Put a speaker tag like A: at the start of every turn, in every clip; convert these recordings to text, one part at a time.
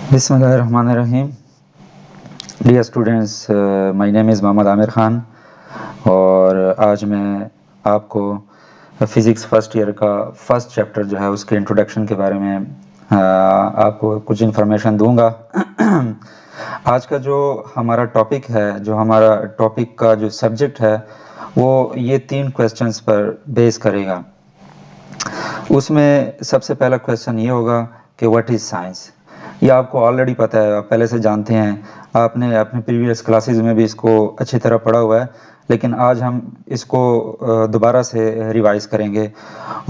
A: बिस्मिल्लाहिर्रहमानिर्रहीम। Dear students, my name is Mohammad Aamir Khan और आज मैं आपको फ़िज़िक्स फ़र्स्ट ईयर का फ़र्स्ट चैप्टर जो है उसके इंट्रोडक्शन के बारे में आपको कुछ इन्फॉर्मेशन दूंगा। आज का जो हमारा टॉपिक है, जो हमारा टॉपिक का जो सब्जेक्ट है वो ये 3 क्वेश्चंस पर बेस करेगा। उसमें सबसे पहला क्वेश्चन ये होगा कि व्हाट इज़ साइंस। ये आपको ऑलरेडी पता है, आप पहले से जानते हैं, आपने अपने प्रीवियस क्लासेस में भी इसको अच्छी तरह पढ़ा हुआ है, लेकिन आज हम इसको दोबारा से रिवाइज करेंगे।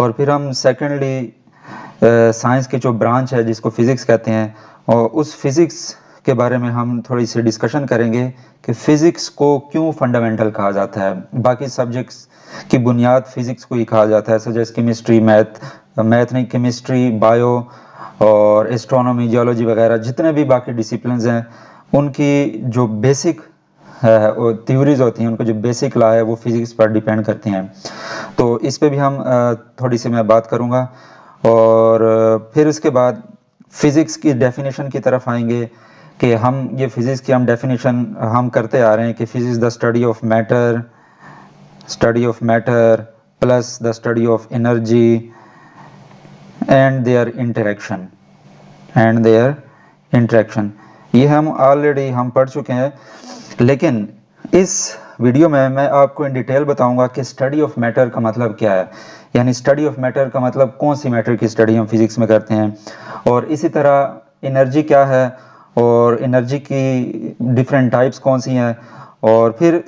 A: और फिर हम सेकेंडली साइंस की जो ब्रांच है जिसको फिज़िक्स कहते हैं, और उस फिज़िक्स के बारे में हम थोड़ी सी डिस्कशन करेंगे कि फ़िज़िक्स को क्यों फंडामेंटल कहा जाता है। बाकी सब्जेक्ट्स की बुनियाद फ़िज़िक्स को ही कहा जाता है, सच एज केमिस्ट्री, मैथ नहीं, केमिस्ट्री, बायो और एस्ट्रोनॉमी, जियोलॉजी वगैरह जितने भी बाकी डिसिप्लिन्स हैं उनकी जो बेसिक थ्योरीज होती हैं, उनको जो बेसिक लॉ है वो फिज़िक्स पर डिपेंड करते हैं। तो इस पे भी हम थोड़ी सी मैं बात करूँगा और फिर उसके बाद फिज़िक्स की डेफिनेशन की तरफ आएंगे कि हम ये फिज़िक्स की हम डेफिनेशन हम करते आ रहे हैं कि physics the study of matter plus the study of energy and there interaction. ये हम ऑलरेडी हम पढ़ चुके हैं, लेकिन इस वीडियो में मैं आपको इन डिटेल बताऊंगा कि स्टडी ऑफ मैटर का मतलब क्या है। यानी स्टडी ऑफ मैटर का मतलब कौन सी मैटर की स्टडी हम फिजिक्स में करते हैं, और इसी तरह एनर्जी क्या है और एनर्जी की डिफरेंट टाइप्स कौन सी हैं। और फिर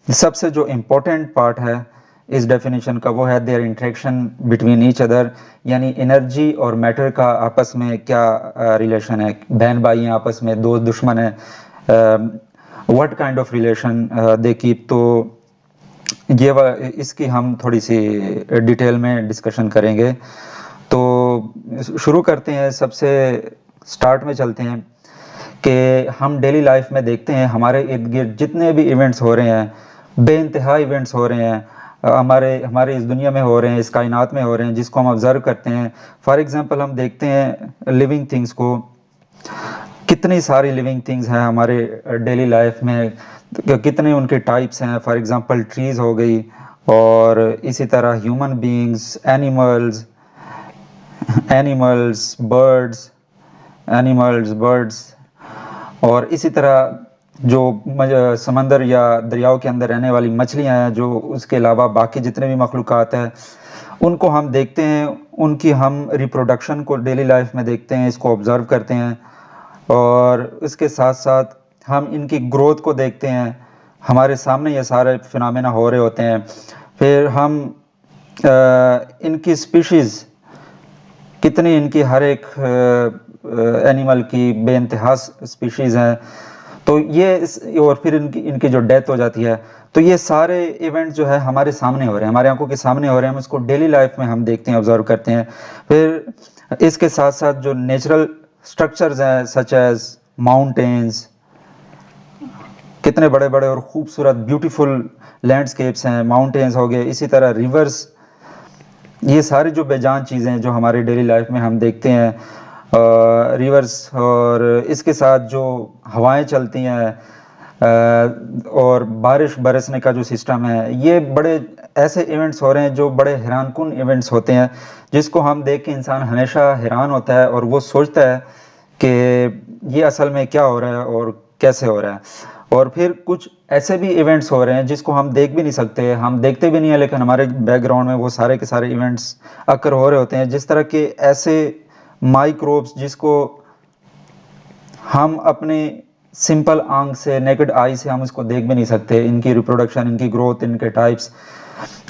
A: सबसे जो इम्पोर्टेंट पार्ट है इस डेफिनेशन का वो है there interaction between each other, यानी एनर्जी और मैटर का आपस में क्या रिलेशन है। बहन भाई हैं आपस में, दोस्त दुश्मन है, what kind of relation they keep. तो ये इसकी हम थोड़ी सी डिटेल में डिस्कशन करेंगे। तो शुरू करते हैं, सबसे स्टार्ट में चलते हैं कि हम डेली लाइफ में देखते हैं हमारे इर्द गिर्द जितने भी इवेंट्स हो रहे हैं, बेइंतहा इवेंट्स हो रहे हैं, हमारे इस दुनिया में हो रहे हैं, इस कायनात में हो रहे हैं, जिसको हम ऑब्जर्व करते हैं। फॉर एग्जांपल हम देखते हैं लिविंग थिंग्स को, कितनी सारी लिविंग थिंग्स हैं हमारे डेली लाइफ में, कितने उनके टाइप्स हैं। फॉर एग्जांपल ट्रीज हो गई, और इसी तरह ह्यूमन बीइंग्स, एनिमल्स बर्ड्स, और इसी तरह जो समंदर या दरियाओं के अंदर रहने वाली मछलियां हैं, जो उसके अलावा बाकी जितने भी मखलूक़ात हैं उनको हम देखते हैं, उनकी हम रिप्रोडक्शन को डेली लाइफ में देखते हैं, इसको ऑब्ज़र्व करते हैं, और इसके साथ साथ हम इनकी ग्रोथ को देखते हैं। हमारे सामने ये सारे फिनोमेना हो रहे होते हैं। फिर हम इनकी स्पीशीज़ कितनी, इनकी हर एक एनिमल की बेइंतहा स्पीशीज़ हैं। तो ये और फिर इनकी जो डेथ हो जाती है, तो ये सारे इवेंट जो है हमारे सामने हो रहे हैं, हमारे आंखों के सामने हो रहे हैं, हम इसको डेली लाइफ में हम देखते हैं, ऑब्जर्व करते हैं। फिर इसके साथ साथ जो नेचुरल स्ट्रक्चर्स हैं सच एज माउंटेन्स, कितने बड़े बड़े और खूबसूरत ब्यूटीफुल लैंडस्केप्स हैं, माउंटेन्स हो गए, इसी तरह रिवर्स, ये सारी जो बेजान चीज़ें हैं जो हमारे डेली लाइफ में हम देखते हैं, रिवर्स, और इसके साथ जो हवाएं चलती हैं और बारिश बरसने का जो सिस्टम है, ये बड़े ऐसे इवेंट्स हो रहे हैं जो बड़े हैरानकुन इवेंट्स होते हैं, जिसको हम देख के इंसान हमेशा हैरान होता है और वो सोचता है कि ये असल में क्या हो रहा है और कैसे हो रहा है। और फिर कुछ ऐसे भी इवेंट्स हो रहे हैं जिसको हम देख भी नहीं सकते, हम देखते भी नहीं है, लेकिन हमारे बैकग्राउंड में वो सारे के सारे इवेंट्स अकर हो रहे होते हैं। जिस तरह के ऐसे माइक्रोब्स जिसको हम अपने सिंपल आंख से, नेकेड आई से हम इसको देख भी नहीं सकते, इनकी रिप्रोडक्शन, इनकी ग्रोथ, इनके टाइप्स।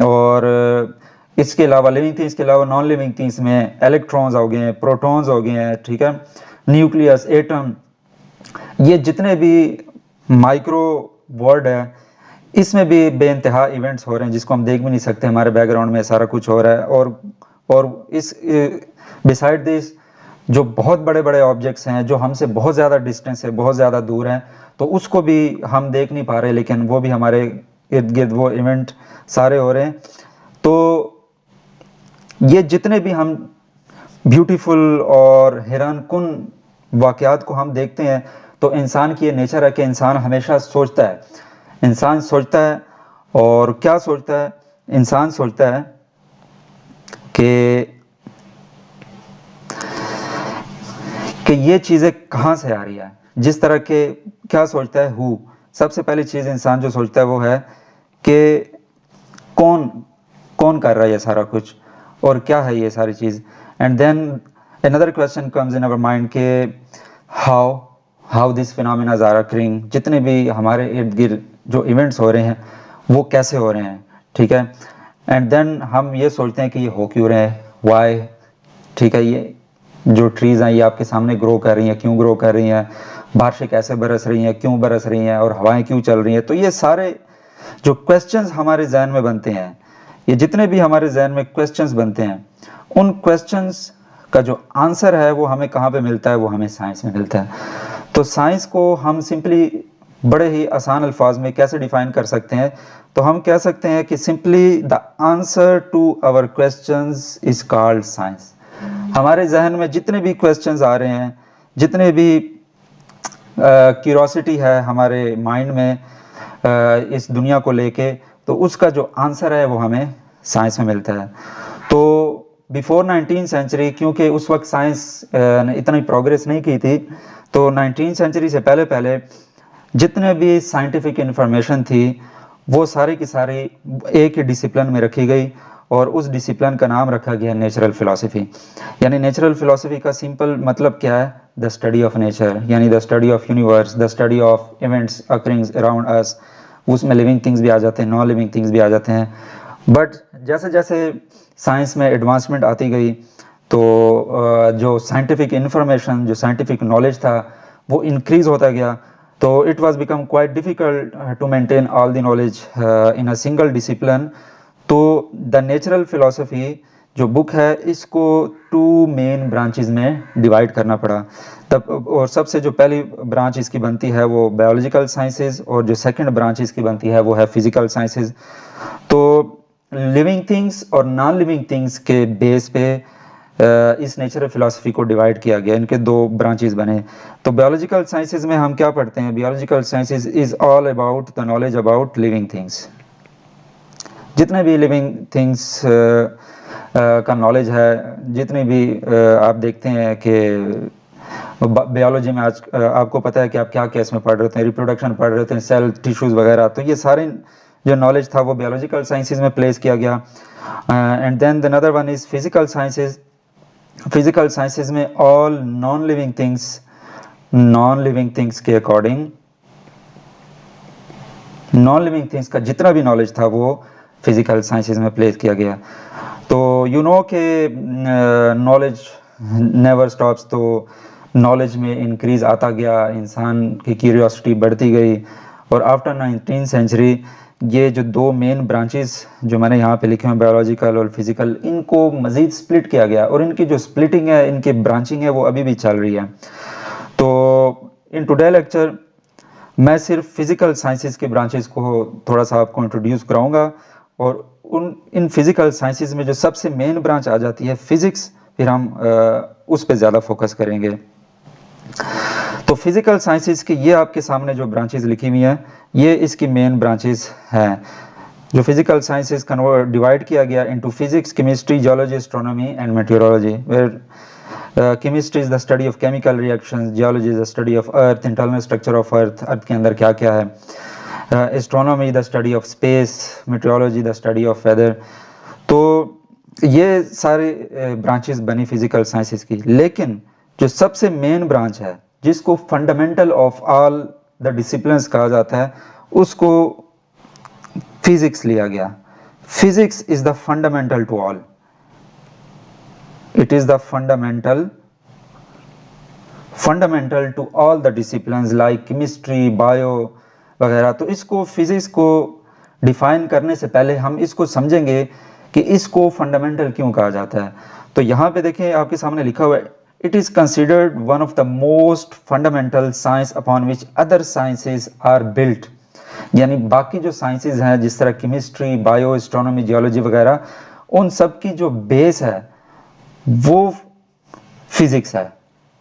A: और इसके अलावा लिविंग थिंग्स के अलावा नॉन लिविंग थिंग्स में इलेक्ट्रॉन्स हो गए हैं, प्रोटॉन्स हो गए हैं, ठीक है, न्यूक्लियस, एटम, ये जितने भी माइक्रो वर्ड है, इसमें भी बेइंतहा इवेंट्स हो रहे हैं जिसको हम देख भी नहीं सकते, हमारे बैकग्राउंड में सारा कुछ हो रहा है। और इस बिसाइड दिस जो बहुत बड़े बड़े ऑब्जेक्ट्स हैं जो हमसे बहुत ज़्यादा डिस्टेंस है, बहुत ज़्यादा दूर हैं, तो उसको भी हम देख नहीं पा रहे, लेकिन वो भी हमारे इर्द गिर्द वो इवेंट सारे हो रहे हैं। तो ये जितने भी हम ब्यूटीफुल और हैरानकुन वाक़यात को हम देखते हैं तो इंसान की ये नेचर है कि इंसान हमेशा सोचता है। इंसान सोचता है और क्या सोचता है? इंसान सोचता है कि ये चीज़ें कहाँ से आ रही है। जिस तरह के क्या सोचता है हु, सबसे पहली चीज़ इंसान जो सोचता है वो है कि कौन कौन कर रहा है ये सारा कुछ और क्या है ये सारी चीज़। And then another question comes in our mind के how this phenomenas are occurring, जितने भी हमारे इर्द गिर्द जो इवेंट्स हो रहे हैं वो कैसे हो रहे हैं, ठीक है। एंड देन हम ये सोचते हैं कि ये हो क्यों रहे हैं, वाई, ठीक है। ये जो ट्रीज़ हैं ये आपके सामने ग्रो कर रही हैं, क्यों ग्रो कर रही हैं, बारिशें कैसे बरस रही हैं, क्यों बरस रही हैं, और हवाएं क्यों चल रही हैं। तो ये सारे जो क्वेश्चंस हमारे जहन में बनते हैं, ये जितने भी हमारे जहन में क्वेश्चंस बनते हैं, उन क्वेश्चंस का जो आंसर है वो हमें कहाँ पे मिलता है? वो हमें साइंस में मिलता है। तो साइंस को हम सिंपली बड़े ही आसान अल्फाज में कैसे डिफाइन कर सकते हैं? तो हम कह सकते हैं कि simply the answer to our questions is called science. हमारे जहन में जितने भी क्वेश्चंस आ रहे हैं, जितने भी क्यूरोसिटी है हमारे माइंड में इस दुनिया को लेके, तो उसका जो आंसर है वो हमें साइंस में मिलता है। तो बिफोर 19th सेंचुरी, क्योंकि उस वक्त साइंस ने इतनी प्रोग्रेस नहीं की थी, तो 19th सेंचुरी से पहले पहले जितने भी साइंटिफिक इंफॉर्मेशन थी वो सारी की सारी एक ही डिसिप्लिन में रखी गई, और उस डिसिप्लिन का नाम रखा गया नेचुरल फिलॉसफी। यानी नेचुरल फिलॉसफी का सिंपल मतलब क्या है? द स्टडी ऑफ नेचर, यानी the study of universe, the study of events occurring around us. उसमें लिविंग थिंग्स भी आ जाते हैं, नॉन लिविंग थिंग्स भी आ जाते हैं। बट जैसे जैसे साइंस में एडवांसमेंट आती गई, तो जो साइंटिफिक इंफॉर्मेशन, जो साइंटिफिक नॉलेज था वो इंक्रीज होता गया। तो it was become quite difficult to maintain all the knowledge in a single discipline. तो द नेचुरल फिलॉसफी जो बुक है, इसको 2 मेन ब्रांचेस में डिवाइड करना पड़ा। तब और सबसे जो पहली ब्रांच इसकी बनती है वो बायोलॉजिकल साइंसेज, और जो सेकंड ब्रांच इसकी बनती है वो है फिजिकल साइंसेज। तो लिविंग थिंग्स और नॉन लिविंग थिंग्स के बेस पे इस नेचुरल फिलॉसफी को डिवाइड किया गया, इनके 2 ब्रांचेस बने। तो बायोलॉजिकल साइंसेज में हम क्या पढ़ते हैं? Biological sciences is all about the knowledge about living things. जितने भी लिविंग थिंग्स का नॉलेज है, जितने भी आप देखते हैं कि बायोलॉजी में आज आपको पता है कि आप क्या क्या इसमें पढ़ रहे थे, रिप्रोडक्शन पढ़ रहे थे, सेल टिश्यूज वगैरह, तो ये सारे जो नॉलेज था वो बायोलॉजिकल साइंसेज में प्लेस किया गया। And then the other one is physical sciences. Physical sciences में ऑल नॉन लिविंग थिंग्स के अकॉर्डिंग, नॉन लिविंग थिंग्स का जितना भी नॉलेज था वो फिजिकल साइंसेज में प्लेस किया गया। तो यू नो के नॉलेज नेवर स्टॉप्स, तो नॉलेज में इंक्रीज आता गया, इंसान की क्यूरियोसिटी बढ़ती गई। और आफ्टर 19th सेंचुरी ये जो 2 मेन ब्रांचेस जो मैंने यहाँ पे लिखे हैं, बायोलॉजिकल और फिजिकल, इनको मज़ीद स्प्लिट किया गया, और इनकी जो स्प्लिटिंग है, इनकी ब्रांचिंग है, वो अभी भी चल रही है। तो इन टुडे लेक्चर मैं सिर्फ फिजिकल साइंसेज के ब्रांचेस को थोड़ा सा आपको इंट्रोड्यूस कराऊंगा, और इन फिजिकल साइंसेज में जो सबसे मेन ब्रांच आ जाती है फिजिक्स, फिर हम उस पर ज़्यादा फोकस करेंगे। तो फिजिकल साइंसेज की ये आपके सामने जो ब्रांचेस लिखी हुई हैं, ये इसकी मेन ब्रांचेस हैं। जो फिजिकल साइंसेज कन्वर्ट डिवाइड किया गया into physics, chemistry, geology, astronomy and meteorology, where chemistry is the study of chemical reactions, geology is the study of earth, internal structure of earth, earth के अंदर क्या क्या है, astronomy the study of space, meteorology the study of weather. तो ये सारे branches बनी physical sciences की। लेकिन जो सबसे मेन ब्रांच है, जिसको fundamental of all the disciplines कहा जाता है, उसको फिजिक्स लिया गया। Physics is the fundamental to all, it is the fundamental to all the disciplines like chemistry, bio वगैरह। तो इसको फिजिक्स को डिफाइन करने से पहले हम इसको समझेंगे कि इसको फंडामेंटल क्यों कहा जाता है। तो यहाँ पे देखें, आपके सामने लिखा हुआ है, it is considered one of the most fundamental science upon which other sciences are built. यानी बाकी जो साइंसेज हैं, जिस तरह केमिस्ट्री, बायो, एस्ट्रोनॉमी, जियोलॉजी वगैरह, उन सब की जो बेस है वो फिजिक्स है।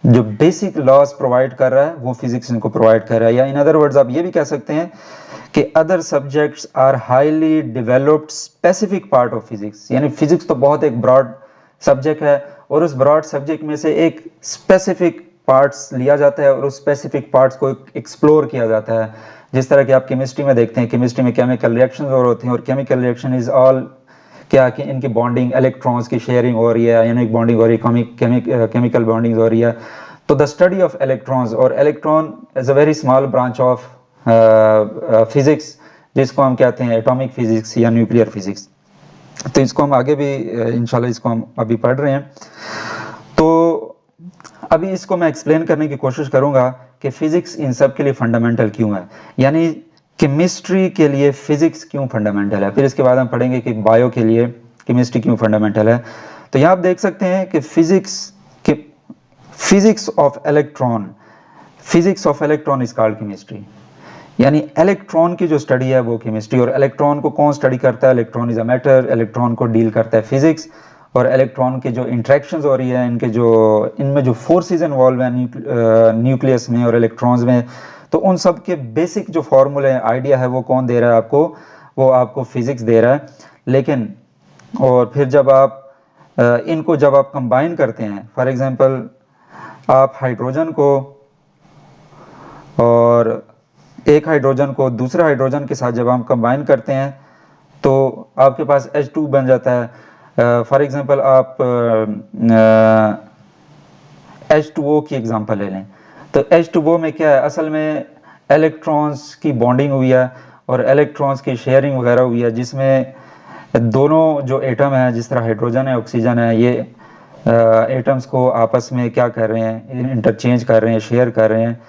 A: जो बेसिक लॉज प्रोवाइड कर रहा है वो फिजिक्स इनको प्रोवाइड कर रहा है। या इन अदर वर्ड्स आप ये भी कह सकते हैं कि other subjects are highly developed specific part of physics, यानी फिजिक्स तो बहुत एक ब्रॉड सब्जेक्ट है और उस ब्रॉड सब्जेक्ट में से एक स्पेसिफिक पार्ट्स लिया जाता है और उस स्पेसिफिक पार्ट्स को एक्सप्लोर किया जाता है। जिस तरह कि आप केमिस्ट्री में देखते हैं, केमिस्ट्री में केमिकल रिएक्शंस और होते हैं और केमिकल रिएक्शन इज ऑल क्या कि इनकी बॉन्डिंग, इलेक्ट्रॉन्स की शेयरिंग हो रही है, आयनिक बॉन्डिंग हो रही है, केमिकल बॉन्डिंग हो रही है। तो द स्टडी ऑफ इलेक्ट्रॉन्स, और electron is a very small branch of physics जिसको हम कहते हैं एटॉमिक फिजिक्स या न्यूक्लियर फिजिक्स। तो इसको हम आगे भी इंशाल्लाह इसको हम अभी पढ़ रहे हैं। तो अभी इसको मैं एक्सप्लेन करने की कोशिश करूंगा कि फिजिक्स इन सब के लिए फंडामेंटल क्यों है, यानी केमिस्ट्री के लिए फिजिक्स क्यों फंडामेंटल है। फिर इसके बाद हम पढ़ेंगे कि बायो के लिए केमिस्ट्री क्यों फंडामेंटल है। तो यहाँ आप देख सकते हैं कि physics of electron is called chemistry, यानी इलेक्ट्रॉन की जो स्टडी है वो केमिस्ट्री। और इलेक्ट्रॉन को कौन स्टडी करता है? Electron is a matter, electron को डील करता है फिजिक्स। और इलेक्ट्रॉन के जो इंट्रैक्शंस हो रही है, इनमें जो फोर्सेस इन्वॉल्व हैं न्यूक्लियस में और इलेक्ट्रॉन्स में, तो उन सब के बेसिक जो फॉर्मूले आइडिया है वो कौन दे रहा है आपको? वो आपको फिजिक्स दे रहा है। लेकिन और फिर जब आप इनको जब आप कंबाइन करते हैं, फॉर एग्जांपल आप हाइड्रोजन को और एक हाइड्रोजन को दूसरे हाइड्रोजन के साथ जब हम कंबाइन करते हैं तो आपके पास H2 बन जाता है। फॉर एग्जांपल आप H2O की एग्जांपल ले लें, तो H2O में क्या है? असल में इलेक्ट्रॉन्स की बॉन्डिंग हुई है और इलेक्ट्रॉन्स की शेयरिंग वगैरह हुई है, जिसमें दोनों जो एटम है, जिस तरह हाइड्रोजन है, ऑक्सीजन है, ये एटम्स को आपस में क्या कर रहे हैं? इंटरचेंज कर रहे हैं, शेयर कर रहे हैं।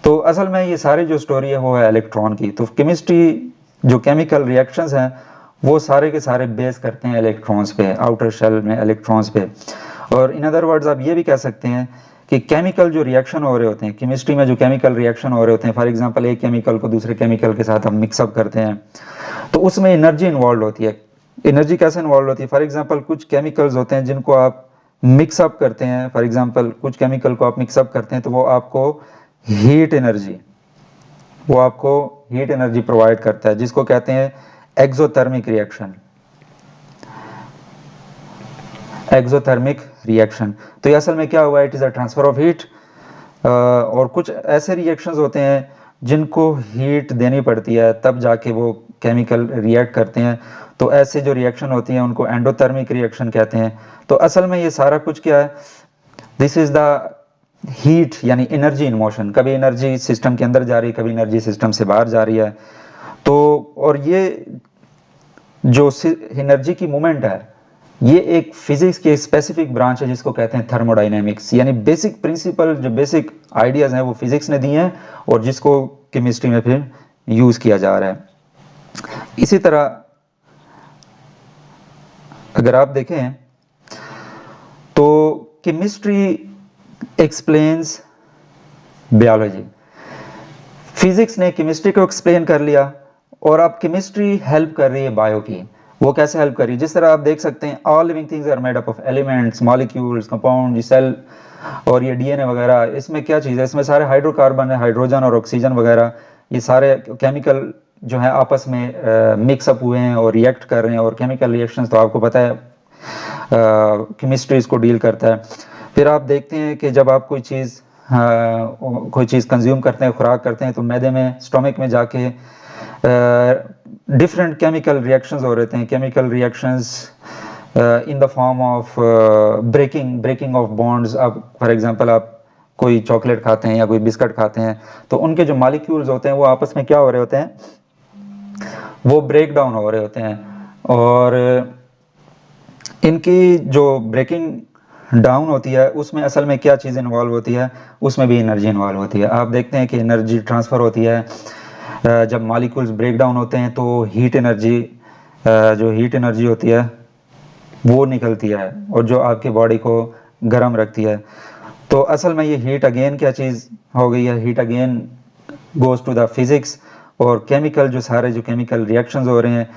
A: तो असल में ये सारी जो स्टोरी है वो है इलेक्ट्रॉन की। तो केमिस्ट्री जो केमिकल रिएक्शंस हैं वो सारे के सारे बेस करते हैं इलेक्ट्रॉन्स पे, आउटर शेल में इलेक्ट्रॉन्स पे। और इन अदर वर्ड्स आप ये भी कह सकते हैं कि केमिकल जो रिएक्शन हो रहे होते हैं केमिस्ट्री में, जो केमिकल रिएक्शन हो रहे होते हैं, फॉर एग्जांपल एक केमिकल को दूसरे केमिकल के साथ हम मिक्सअप करते हैं, तो उसमें एनर्जी इन्वॉल्व होती है। एनर्जी कैसे इन्वॉल्व होती है? फॉर एग्जांपल कुछ केमिकल्स होते हैं जिनको आप मिक्सअप करते हैं, फॉर एग्जांपल कुछ केमिकल को आप मिक्सअप करते हैं तो वो आपको हीट एनर्जी प्रोवाइड करता है, जिसको कहते हैं एक्सोथर्मिक रिएक्शन। तो ये असल में क्या हुआ? It is a transfer of heat. और कुछ ऐसे रिएक्शंस होते हैं जिनको हीट देनी पड़ती है तब जाके वो केमिकल रिएक्ट करते हैं। तो ऐसे जो रिएक्शन होती हैं उनको एंडोथर्मिक रिएक्शन कहते हैं। तो असल में ये सारा कुछ क्या है? दिस इज द हीट, यानी एनर्जी इन मोशन। कभी एनर्जी सिस्टम के अंदर जा रही है, कभी एनर्जी सिस्टम से बाहर जा रही है। तो और ये जो एनर्जी की मूवमेंट है ये एक फिजिक्स की स्पेसिफिक ब्रांच है जिसको कहते हैं थर्मोडायनेमिक्स, यानी बेसिक प्रिंसिपल, जो बेसिक आइडियाज हैं वो फिजिक्स ने दिए हैं और जिसको केमिस्ट्री में फिर यूज किया जा रहा है। इसी तरह अगर आप देखें तो केमिस्ट्री एक्सप्लेन्स बायोलॉजी, फिजिक्स ने केमिस्ट्री को एक्सप्लेन कर लिया और अब केमिस्ट्री हेल्प कर रही है बायो की। वो कैसे हेल्प कर रही है? जिस तरह आप देख सकते हैं all living things are made up of elements, molecules, compound, cell और ये डीएनए वगैरह, इसमें क्या चीज़ है? इसमें सारे हाइड्रोकार्बन है, हाइड्रोजन और ऑक्सीजन वगैरह, ये सारे केमिकल जो है आपस में मिक्सअप हुए हैं और रिएक्ट कर रहे हैं। और केमिकल रिएक्शंस तो आपको पता है केमिस्ट्री इसको डील करता है। फिर आप देखते हैं कि जब आप कोई चीज़ कंज्यूम करते हैं, खुराक करते हैं, तो मैदे में, स्टोमक में जाके डिफरेंट केमिकल रिएक्शंस हो रहे हैं। Chemical reactions in the form of breaking of bonds. अब फॉर एग्जांपल आप कोई चॉकलेट खाते हैं या कोई बिस्किट खाते हैं तो उनके जो मॉलिक्यूल्स होते हैं वो आपस में क्या हो रहे होते हैं? वो ब्रेक डाउन हो रहे होते हैं। और इनकी जो ब्रेकिंग डाउन होती है उसमें असल में क्या चीज़ इन्वॉल्व होती है? उसमें भी एनर्जी इन्वॉल्व होती है। आप देखते हैं कि एनर्जी ट्रांसफ़र होती है जब मॉलिक्यूल्स ब्रेक डाउन होते हैं, तो जो हीट एनर्जी होती है वो निकलती है और जो आपकी बॉडी को गर्म रखती है। तो असल में ये हीट अगेन क्या चीज़ हो गई है? Heat again goes to the physics. और केमिकल जो केमिकल रिएक्शंस हो रहे हैं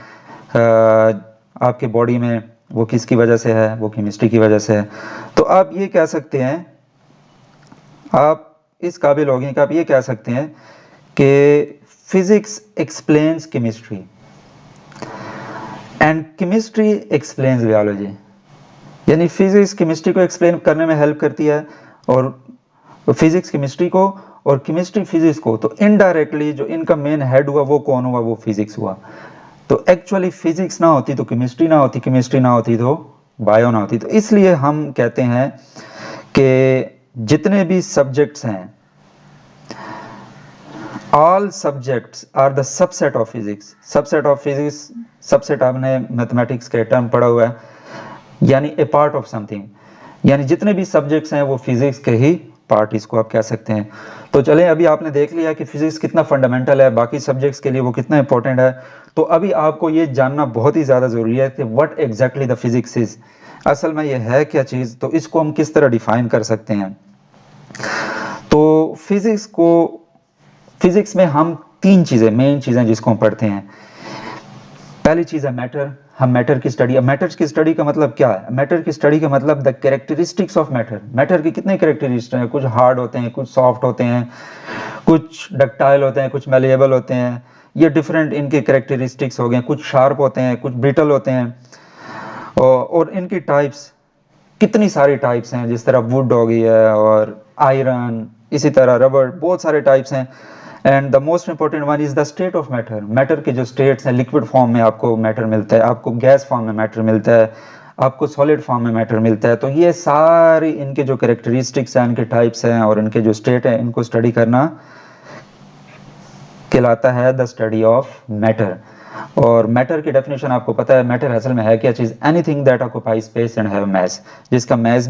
A: आपके बॉडी में, वो किसकी वजह से है? वो केमिस्ट्री की वजह से है। तो आप ये कह सकते हैं आप इस काबिल हो गए कि आप ये कह सकते हैं कि physics explains chemistry and chemistry explains biology, यानी फिजिक्स केमिस्ट्री को एक्सप्लेन करने में हेल्प करती है और फिजिक्स केमिस्ट्री को और केमिस्ट्री फिजिक्स को। तो इनडायरेक्टली जो इनका मेन हेड हुआ वो कौन हुआ? वो फिजिक्स हुआ। तो एक्चुअली फिजिक्स ना होती तो केमिस्ट्री ना होती, केमिस्ट्री ना होती तो बायो ना होती। तो इसलिए हम कहते हैं कि जितने भी सब्जेक्ट्स हैं, all subjects are the subset of physics. Subset of physics, subset आपने मैथमेटिक्स के टर्म पढ़ा हुआ है, यानी ए पार्ट ऑफ समथिंग, यानी जितने भी सब्जेक्ट्स हैं वो फिजिक्स के ही पार्ट, इसको आप कह सकते हैं। तो चलें, अभी आपने देख लिया कि फिजिक्स कितना फंडामेंटल है, बाकी सब्जेक्ट्स के लिए वो कितना इंपॉर्टेंट है। तो अभी आपको ये जानना बहुत ही ज़्यादा ज़रूरी है कि what exactly the physics is, असल में ये है क्या चीज़, तो इसको हम किस तरह डिफाइन कर सकते हैं। तो फिजिक्स में हम तीन चीज़ें, मेन चीज़ें जिसको हम पढ़ते हैं। पहली चीज़ है मैटर। हम मैटर की स्टडी, मैटर की स्टडी का मतलब क्या है? मैटर की स्टडी का मतलब the characteristics of matter. Matter की कितने कैरेक्टरिस्टिक्स हैं? कुछ हार्ड होते हैं, कुछ सॉफ्ट होते हैं, कुछ डक्टाइल होते हैं, कुछ मेलेबल होते हैं। ये डिफरेंट इनके कैरेक्टरिस्टिक्स हो गए। कुछ शार्प होते हैं, कुछ ब्रिटल होते हैं। और इनकी टाइप्स, कितनी सारी टाइप्स हैं, जिस तरह वुड हो गई है और आयरन, इसी तरह रबर, बहुत सारे टाइप्स हैं। And the most important one is the state of matter. Matter के जो स्टेट्स हैं, लिक्विड फॉर्म में आपको मैटर मिलता है, आपको गैस फॉर्म में मैटर मिलता है, आपको सॉलिड फॉर्म में मैटर मिलता है। तो ये सारी इनके जो कैरेक्टरिस्टिक्स हैं, इनके टाइप्स हैं और इनके जो स्टेट है, इनको स्टडी करना कहलाता है द स्टडी ऑफ मैटर। और मैटर की डेफिनेशन आपको पता है, मैटर असल में है क्या चीज़? Anything that occupy space and have mass, जिसका मास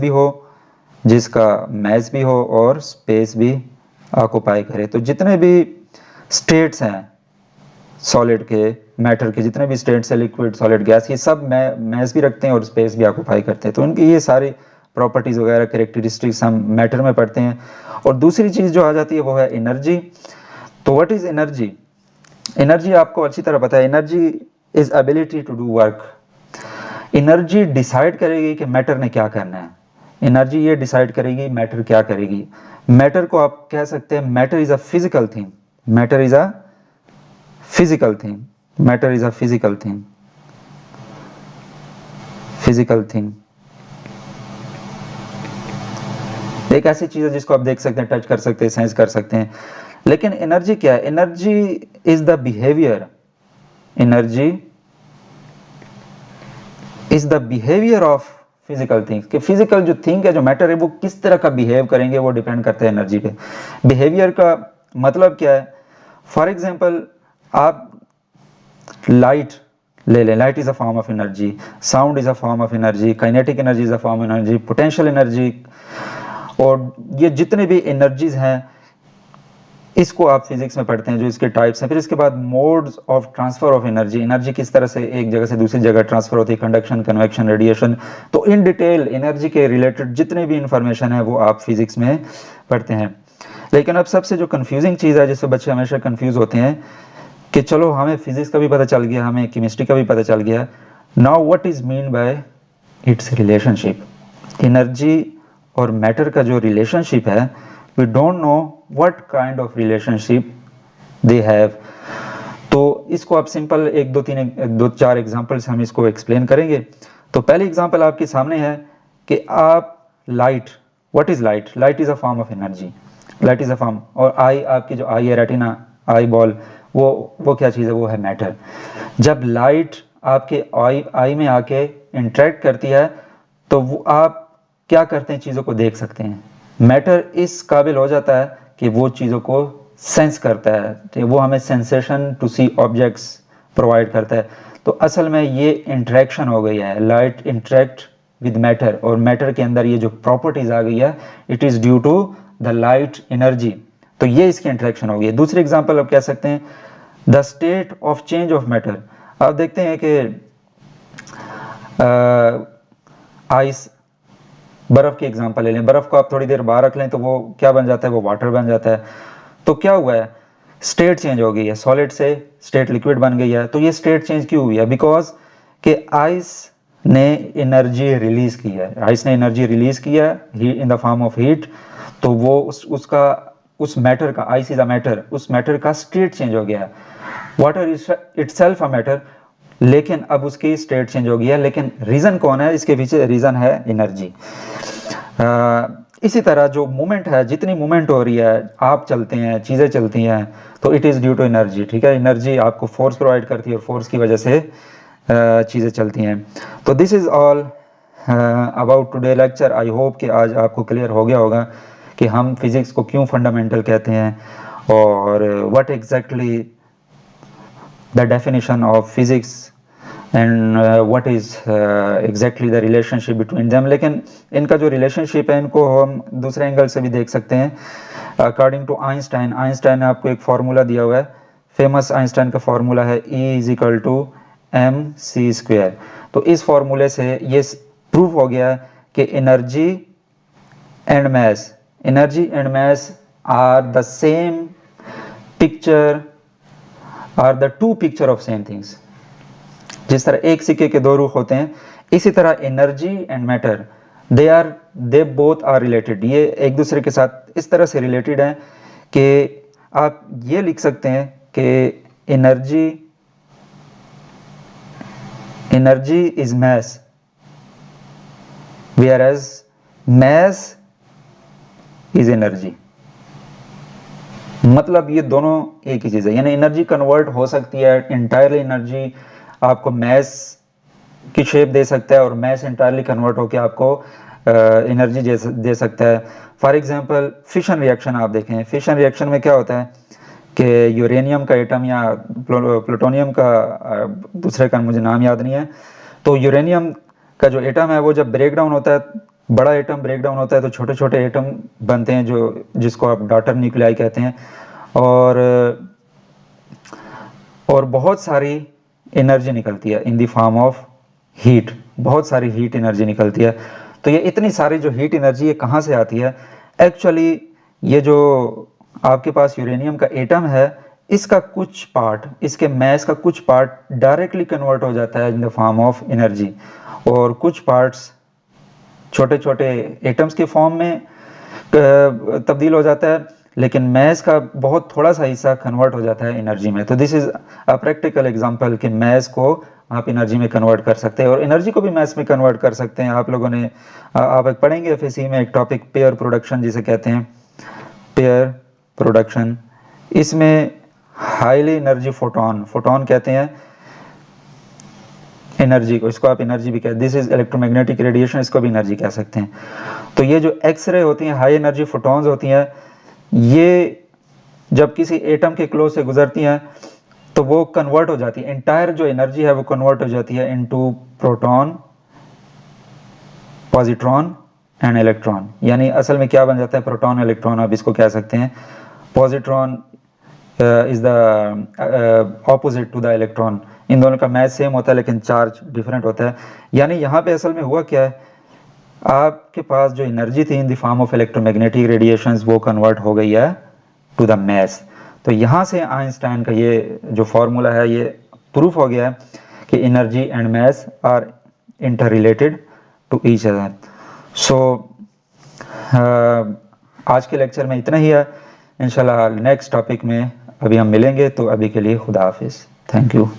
A: भी हो और स्पेस भी ऑक्यूपाई करे। तो जितने भी स्टेट्स हैं सॉलिड के, मैटर के जितने भी स्टेट्स हैं, लिक्विड, सॉलिड, गैस, ये सब मास भी रखते हैं और स्पेस भी ऑक्यूपाई करते हैं। तो उनकी ये सारी प्रॉपर्टीज़ वगैरह, कैरेक्टरिस्टिक्स हम मैटर में पढ़ते हैं। और दूसरी चीज़ जो आ जाती है वो है एनर्जी। तो व्हाट इज एनर्जी? एनर्जी आपको अच्छी तरह पता है, energy is ability to do work. Energy decide करेगी कि मैटर ने क्या करना है। एनर्जी ये डिसाइड करेगी मैटर क्या करेगी। मैटर को आप कह सकते हैं matter is a physical thing. Matter is a physical thing. Matter is a physical thing. Physical thing एक ऐसी चीज है जिसको आप देख सकते हैं, टच कर सकते हैं, सेंस कर सकते हैं। लेकिन एनर्जी क्या है? Energy is the behaviour. Energy is the behaviour of physical things. कि फिजिकल जो थिंग है, जो मैटर है, वो किस तरह का बिहेव करेंगे, वो डिपेंड करता है एनर्जी पे। बिहेवियर का मतलब क्या है? फॉर एग्जाम्पल, आप लाइट ले लें, light is a form of energy, sound is a form of energy, kinetic energy is a form of energy, potential energy, और ये जितने भी एनर्जीज हैं इसको आप फिजिक्स में पढ़ते हैं, जो इसके टाइप्स हैं। फिर इसके बाद modes of transfer of energy, energy किस तरह से एक जगह से दूसरी जगह ट्रांसफर होती है, कंडक्शन, कन्वेक्शन, रेडिएशन। तो इन डिटेल एनर्जी के रिलेटेड जितने भी इंफॉर्मेशन है वो आप फिजिक्स में पढ़ते हैं। लेकिन अब सबसे जो कंफ्यूजिंग चीज़ है, जिससे बच्चे हमेशा कंफ्यूज होते हैं कि चलो हमें फिजिक्स का भी पता चल गया, हमें केमिस्ट्री का भी पता चल गया, now what is mean by its relationship. Energy और मैटर का जो रिलेशनशिप है, we don't know what kind of relationship they have. तो इसको आप सिंपल एक दो चार एग्जांपल से हम इसको एक्सप्लेन करेंगे। तो पहली एग्जांपल आपके सामने है कि आप light, what is light? Light is a form of energy. Light is a form. और आई, आपकी जो आई है, रेटिना, आई बॉल, वो क्या चीज़ है? वो है मैटर। जब लाइट आपके आई में आके इंटरेक्ट करती है तो वो आप क्या करते हैं? चीज़ों को देख सकते हैं। मैटर इस काबिल हो जाता है कि वो चीज़ों को सेंस करता है, तो वो हमें sensation to see objects provide करता है। तो असल में ये इंटरेक्शन हो गई है, लाइट इंटरेक्ट विद मैटर, और मैटर के अंदर ये जो प्रॉपर्टीज आ गई है, it is due to the light energy. तो ये इसकी इंटरेक्शन हो गई है। दूसरी एग्जांपल आप कह सकते हैं the state of change of matter. आप देखते हैं कि आइस, बर्फ की एग्जांपल ले लें। बर्फ को आप थोड़ी देर बाहर रख लें तो वो क्या बन जाता है? वो वाटर बन जाता है। तो क्या हुआ है? स्टेट चेंज हो गई है, सॉलिड से स्टेट लिक्विड बन गई है। तो ये स्टेट चेंज क्यों हुई है? बिकॉज कि आइस ने एनर्जी रिलीज की है। आइस ने एनर्जी रिलीज किया इन द फॉर्म ऑफ हीट। तो वो उस मैटर का, आइस इज अ मैटर, उस मैटर का स्टेट चेंज हो गया है। Water is itself a matter, लेकिन अब उसकी स्टेट चेंज हो गया है। लेकिन रीज़न कौन है इसके पीछे? रीज़न है एनर्जी। इसी तरह जो मूवमेंट है, जितनी मूवमेंट हो रही है, आप चलते हैं, चीज़ें चलती हैं, तो it is due to energy. ठीक है, एनर्जी आपको फोर्स प्रोवाइड करती है और फोर्स की वजह से चीज़ें चलती हैं। तो this is all about today lecture. I hope कि आज आपको क्लियर हो गया होगा कि हम फिज़िक्स को क्यों फंडामेंटल कहते हैं और what exactly the definition of physics and what is exactly the relationship between them. लेकिन इनका जो रिलेशनशिप है इनको हम दूसरे एंगल से भी देख सकते हैं। अकॉर्डिंग टू आइंस्टाइन, आइंस्टाइन ने आपको एक फार्मूला दिया हुआ है, फेमस आइंस्टाइन का फार्मूला है E = mc²। तो इस फार्मूले से ये प्रूव हो गया कि energy and mass are the same picture, are the two picture of same things. जिस तरह एक सिक्के के दो रुख होते हैं, इसी तरह energy and matter they both are related. ये एक दूसरे के साथ इस तरह से रिलेटेड हैं कि आप ये लिख सकते हैं कि energy is mass, whereas mass is energy. मतलब ये दोनों एक ही चीज़ है, यानी एनर्जी कन्वर्ट हो सकती है इंटायरली। एनर्जी आपको मैस की शेप दे सकता है और मैस इंटायरली कन्वर्ट होकर आपको एनर्जी दे सकता है। फॉर एग्जांपल फिशन रिएक्शन आप देखें, फिशन रिएक्शन में क्या होता है कि यूरेनियम का एटम या प्लूटोनियम का, दूसरे का मुझे नाम याद नहीं है, तो यूरेनियम का जो एटम है वो जब ब्रेक डाउन होता है, बड़ा एटम ब्रेक डाउन होता है तो छोटे छोटे एटम बनते हैं जिसको आप डॉटर न्यूक्लियाई कहते हैं, और बहुत सारी एनर्जी निकलती है इन द फॉर्म ऑफ हीट, बहुत सारी हीट एनर्जी निकलती है। तो ये इतनी सारी जो हीट एनर्जी है कहाँ से आती है? एक्चुअली ये जो आपके पास यूरेनियम का एटम है, इसका कुछ पार्ट, इसके मैस का कुछ पार्ट डायरेक्टली कन्वर्ट हो जाता है इन द फॉर्म ऑफ एनर्जी, और कुछ पार्ट्स छोटे छोटे एटम्स के फॉर्म में तब्दील हो जाता है, लेकिन मैस का बहुत थोड़ा सा हिस्सा कन्वर्ट हो जाता है एनर्जी में। तो this is a practical example कि मैस को आप एनर्जी में कन्वर्ट कर सकते हैं और एनर्जी को भी मैस में कन्वर्ट कर सकते हैं। आप लोगों ने आप एक पढ़ेंगे एफएससी में एक टॉपिक पेयर प्रोडक्शन जिसे कहते हैं, पेयर प्रोडक्शन। इसमें हाईली एनर्जी फोटोन कहते हैं एनर्जी को, इसको आप एनर्जी भी कहते हैं। दिस इज इलेक्ट्रोमैग्नेटिक रेडिएशन, इसको भी एनर्जी कह सकते हैं। तो ये जो एक्सरे होती हैं, हाई एनर्जी फोटॉन्स होती हैं, ये जब किसी एटम के क्लोज से गुजरती हैं तो वो कन्वर्ट हो जाती है, एंटायर जो एनर्जी है वो कन्वर्ट हो जाती है into proton, positron and electron. यानी असल में क्या बन जाता है? प्रोटॉन इलेक्ट्रॉन आप इसको कह सकते हैं। Positron is the opposite to the electron. इन दोनों का मैच सेम होता है लेकिन चार्ज डिफरेंट होता है। यानी यहाँ पे असल में हुआ क्या है, आपके पास जो एनर्जी थी इन the form of electromagnetic radiations वो कन्वर्ट हो गई है टू द मैस। तो यहाँ से आइंस्टाइन का ये जो फॉर्मूला है ये प्रूफ हो गया है कि energy and mass are interrelated to each other. So आज के लेक्चर में इतना ही है। इंशाल्लाह नेक्स्ट टॉपिक में अभी हम मिलेंगे, तो अभी के लिए खुदा हाफिज़। Thank you.